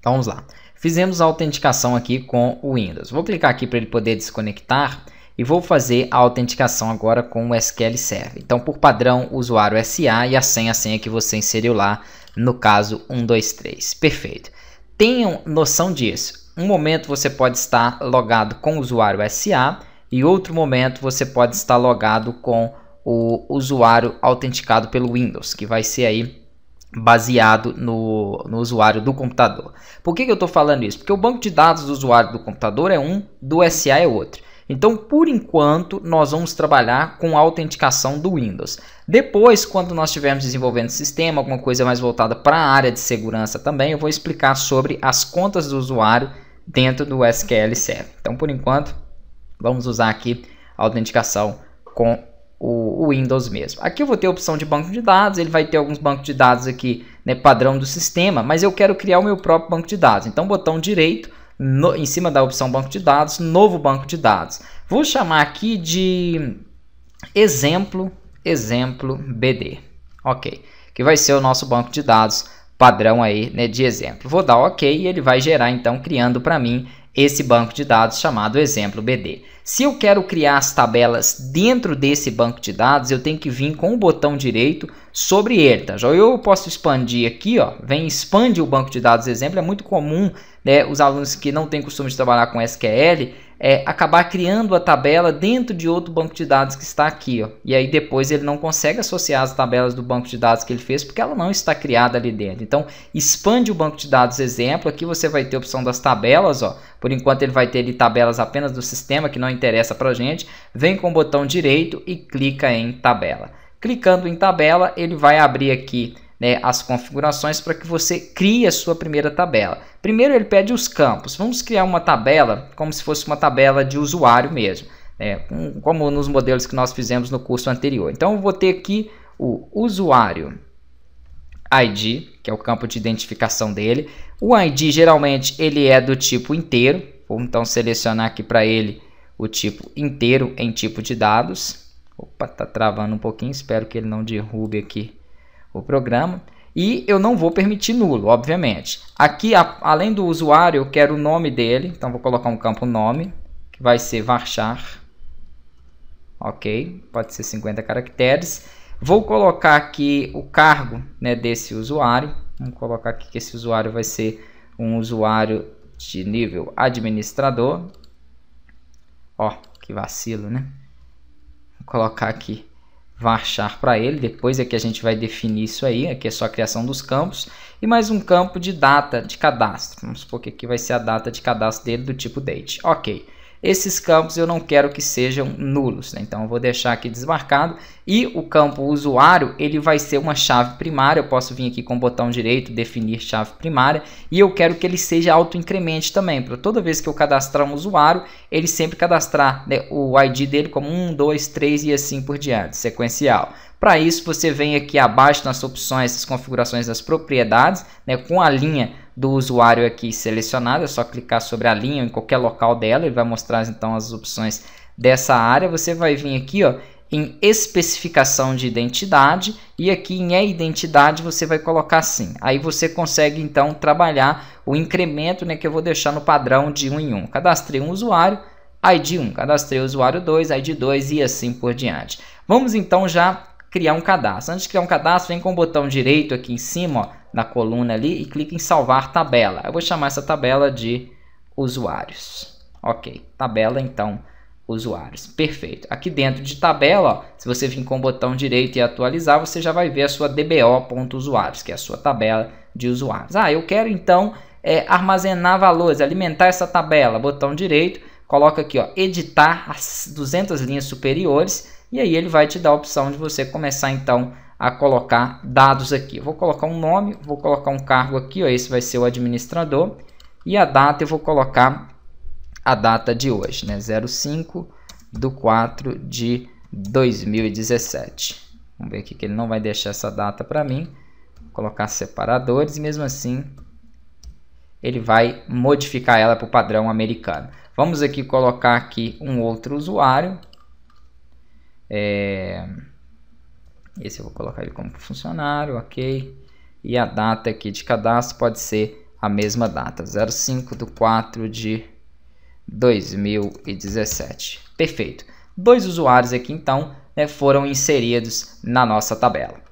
Então vamos lá. Fizemos a autenticação aqui com o Windows. Vou clicar aqui para ele poder desconectar e vou fazer a autenticação agora com o SQL Server. Então, por padrão, o usuário SA e a senha que você inseriu lá, no caso 123. Perfeito. Tenham noção disso. Um momento você pode estar logado com o usuário SA e outro momento você pode estar logado com o usuário autenticado pelo Windows, que vai ser aí baseado no usuário do computador. Por que eu estou falando isso? Porque o banco de dados do usuário do computador é um, do SA é outro. Então, por enquanto, nós vamos trabalhar com a autenticação do Windows. Depois, quando nós estivermos desenvolvendo sistema, alguma coisa mais voltada para a área de segurança também, eu vou explicar sobre as contas do usuário dentro do SQL Server. Então, por enquanto, vamos usar aqui a autenticação com o Windows mesmo. Aqui eu vou ter a opção de banco de dados, ele vai ter alguns bancos de dados aqui, né, padrão do sistema, mas eu quero criar o meu próprio banco de dados. Então, botão direito, em cima da opção banco de dados, novo banco de dados. Vou chamar aqui de exemplo BD, ok, que vai ser o nosso banco de dados padrão aí, né, de exemplo. Vou dar ok e ele vai gerar então, criando para mim esse banco de dados chamado exemplo BD. Se eu quero criar as tabelas dentro desse banco de dados, eu tenho que vir com o botão direito sobre ele, tá? Eu posso expandir aqui, ó, vem expande o banco de dados exemplo. É muito comum, né, os alunos que não têm costume de trabalhar com SQL acabar criando a tabela dentro de outro banco de dados que está aqui, ó. E aí depois ele não consegue associar as tabelas do banco de dados que ele fez porque ela não está criada ali dentro. Então expande o banco de dados exemplo. Aqui você vai ter a opção das tabelas, ó. Por enquanto ele vai ter ali tabelas apenas do sistema, que não interessa para a gente. Vem com o botão direito e clica em tabela. Clicando em tabela, ele vai abrir aqui, né, as configurações para que você crie a sua primeira tabela. Primeiro ele pede os campos. Vamos criar uma tabela como se fosse uma tabela de usuário mesmo, né, como nos modelos que nós fizemos no curso anterior. Então eu vou ter aqui o usuário ID, que é o campo de identificação dele. O ID geralmente ele é do tipo inteiro. Vou então selecionar aqui para ele o tipo inteiro em tipo de dados. Opa, tá travando um pouquinho, espero que ele não derrube aqui o programa. E eu não vou permitir nulo, obviamente. Aqui, além do usuário, eu quero o nome dele. Então, vou colocar um campo nome, que vai ser varchar. Ok, pode ser 50 caracteres. Vou colocar aqui o cargo, né, desse usuário. Vamos colocar aqui que esse usuário vai ser um usuário de nível administrador. Ó, que vacilo, né? Vou colocar aqui varchar para ele, depois é que a gente vai definir isso aí. Aqui é só a criação dos campos e mais um campo de data de cadastro. Vamos supor que aqui vai ser a data de cadastro dele do tipo date. Ok, esses campos eu não quero que sejam nulos, né? Então eu vou deixar aqui desmarcado. E o campo usuário, ele vai ser uma chave primária. Eu posso vir aqui com o botão direito, definir chave primária, e eu quero que ele seja auto-incremente também, para toda vez que eu cadastrar um usuário, ele sempre cadastrar, né, o ID dele como 1, 2, 3 e assim por diante, sequencial. Para isso, você vem aqui abaixo nas opções, as configurações das propriedades, né, com a linha do usuário aqui selecionada. É só clicar sobre a linha em qualquer local dela, ele vai mostrar então as opções dessa área. Você vai vir aqui, ó, em especificação de identidade, e aqui em identidade você vai colocar assim. Aí você consegue então trabalhar o incremento, né, que eu vou deixar no padrão de 1 em 1. Cadastrei um usuário, ID 1, cadastrei o usuário 2, ID 2 e assim por diante. Vamos então já criar um cadastro. Antes de criar um cadastro, vem com o botão direito aqui em cima, ó, na coluna ali, e clica em salvar tabela. Eu vou chamar essa tabela de usuários. Ok, tabela então usuários. Perfeito. Aqui dentro de tabela, ó, se você vir com o botão direito e atualizar, você já vai ver a sua dbo.usuários, que é a sua tabela de usuários. Ah, eu quero então armazenar valores, alimentar essa tabela. Botão direito, coloca aqui, ó, editar as 200 linhas superiores, e aí ele vai te dar a opção de você começar então a colocar dados aqui. Eu vou colocar um nome, vou colocar um cargo aqui, ó, esse vai ser o administrador, e a data eu vou colocar a data de hoje, né? 05/4/2017. Vamos ver aqui que ele não vai deixar essa data para mim. Vou colocar separadores e mesmo assim ele vai modificar ela para o padrão americano. Vamos aqui colocar aqui um outro usuário. Esse eu vou colocar ele como funcionário, ok. E a data aqui de cadastro pode ser a mesma data, 05/4/2017. Perfeito. 2 usuários aqui então, né, foram inseridos na nossa tabela.